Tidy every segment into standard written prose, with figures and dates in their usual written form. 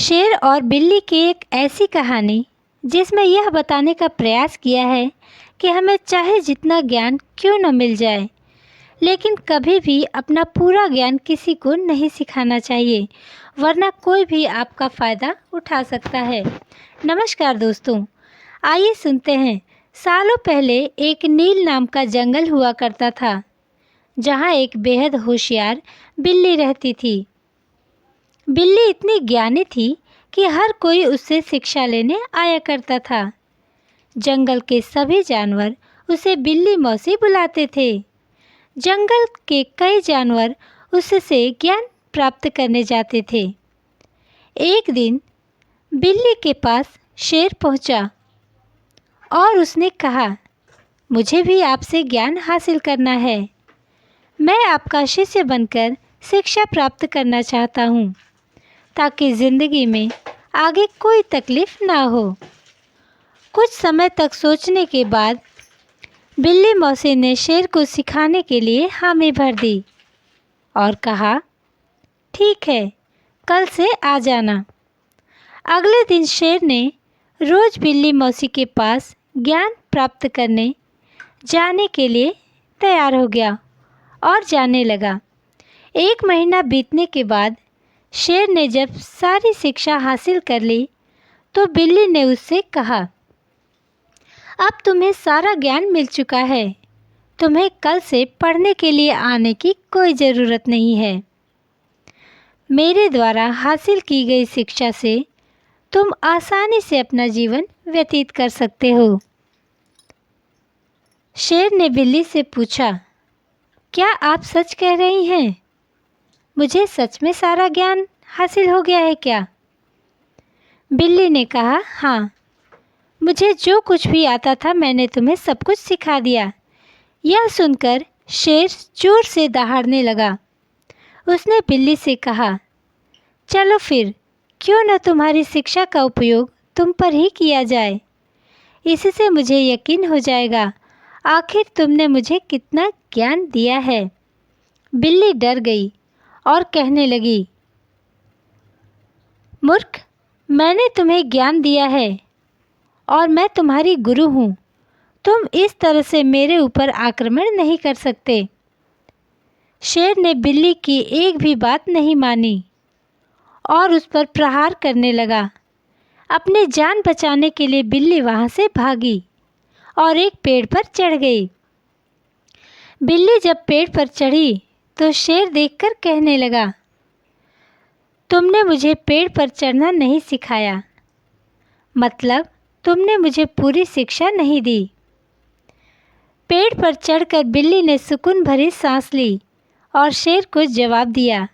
शेर और बिल्ली की एक ऐसी कहानी जिसमें यह बताने का प्रयास किया है कि हमें चाहे जितना ज्ञान क्यों न मिल जाए, लेकिन कभी भी अपना पूरा ज्ञान किसी को नहीं सिखाना चाहिए, वरना कोई भी आपका फ़ायदा उठा सकता है। नमस्कार दोस्तों, आइए सुनते हैं। सालों पहले एक नील नाम का जंगल हुआ करता था, जहाँ एक बेहद होशियार बिल्ली रहती थी। बिल्ली इतनी ज्ञानी थी कि हर कोई उससे शिक्षा लेने आया करता था। जंगल के सभी जानवर उसे बिल्ली मौसी बुलाते थे। जंगल के कई जानवर उससे ज्ञान प्राप्त करने जाते थे। एक दिन बिल्ली के पास शेर पहुंचा और उसने कहा, मुझे भी आपसे ज्ञान हासिल करना है। मैं आपका शिष्य बनकर शिक्षा प्राप्त करना चाहता हूँ, ताकि ज़िंदगी में आगे कोई तकलीफ़ ना हो। कुछ समय तक सोचने के बाद बिल्ली मौसी ने शेर को सिखाने के लिए हामी भर दी और कहा, ठीक है, कल से आ जाना। अगले दिन शेर ने रोज़ बिल्ली मौसी के पास ज्ञान प्राप्त करने जाने के लिए तैयार हो गया और जाने लगा। एक महीना बीतने के बाद शेर ने जब सारी शिक्षा हासिल कर ली, तो बिल्ली ने उससे कहा, अब तुम्हें सारा ज्ञान मिल चुका है, तुम्हें कल से पढ़ने के लिए आने की कोई ज़रूरत नहीं है। मेरे द्वारा हासिल की गई शिक्षा से तुम आसानी से अपना जीवन व्यतीत कर सकते हो। शेर ने बिल्ली से पूछा, क्या आप सच कह रही हैं? मुझे सच में सारा ज्ञान हासिल हो गया है क्या? बिल्ली ने कहा, हाँ, मुझे जो कुछ भी आता था मैंने तुम्हें सब कुछ सिखा दिया। यह सुनकर शेर जोर से दहाड़ने लगा। उसने बिल्ली से कहा, चलो फिर, क्यों न तुम्हारी शिक्षा का उपयोग तुम पर ही किया जाए। इससे मुझे यकीन हो जाएगा आखिर तुमने मुझे कितना ज्ञान दिया है। बिल्ली डर गई और कहने लगी, मूर्ख, मैंने तुम्हें ज्ञान दिया है और मैं तुम्हारी गुरु हूँ। तुम इस तरह से मेरे ऊपर आक्रमण नहीं कर सकते। शेर ने बिल्ली की एक भी बात नहीं मानी और उस पर प्रहार करने लगा। अपनी जान बचाने के लिए बिल्ली वहाँ से भागी और एक पेड़ पर चढ़ गई। बिल्ली जब पेड़ पर चढ़ी तो शेर देखकर कहने लगा, तुमने मुझे पेड़ पर चढ़ना नहीं सिखाया, मतलब तुमने मुझे पूरी शिक्षा नहीं दी। पेड़ पर चढ़कर बिल्ली ने सुकून भरी सांस ली और शेर को जवाब दिया,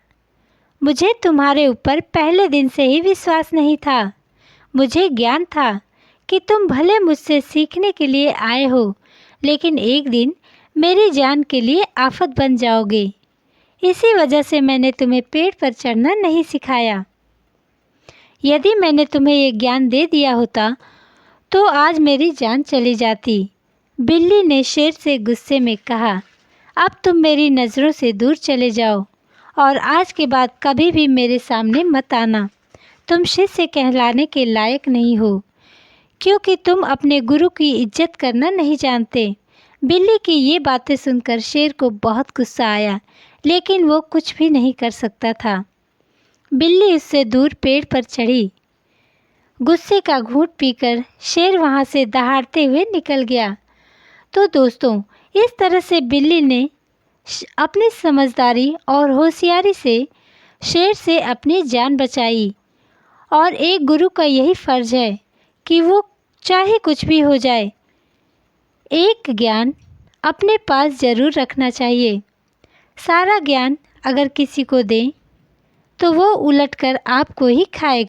मुझे तुम्हारे ऊपर पहले दिन से ही विश्वास नहीं था। मुझे ज्ञान था कि तुम भले मुझसे सीखने के लिए आए हो, लेकिन एक दिन मेरी जान के लिए आफत बन जाओगे। इसी वजह से मैंने तुम्हें पेड़ पर चढ़ना नहीं सिखाया। यदि मैंने तुम्हें ये ज्ञान दे दिया होता तो आज मेरी जान चली जाती। बिल्ली ने शेर से गुस्से में कहा, अब तुम मेरी नज़रों से दूर चले जाओ और आज के बाद कभी भी मेरे सामने मत आना। तुम शिष्य कहलाने के लायक नहीं हो, क्योंकि तुम अपने गुरु की इज्जत करना नहीं जानते। बिल्ली की ये बातें सुनकर शेर को बहुत गुस्सा आया, लेकिन वो कुछ भी नहीं कर सकता था। बिल्ली उससे दूर पेड़ पर चढ़ी। गुस्से का घूंट पीकर शेर वहाँ से दहाड़ते हुए निकल गया। तो दोस्तों, इस तरह से बिल्ली ने अपनी समझदारी और होशियारी से शेर से अपनी जान बचाई। और एक गुरु का यही फ़र्ज़ है कि वो चाहे कुछ भी हो जाए, एक ज्ञान अपने पास ज़रूर रखना चाहिए। सारा ज्ञान अगर किसी को दें तो वो उलटकर आपको ही खाएगा।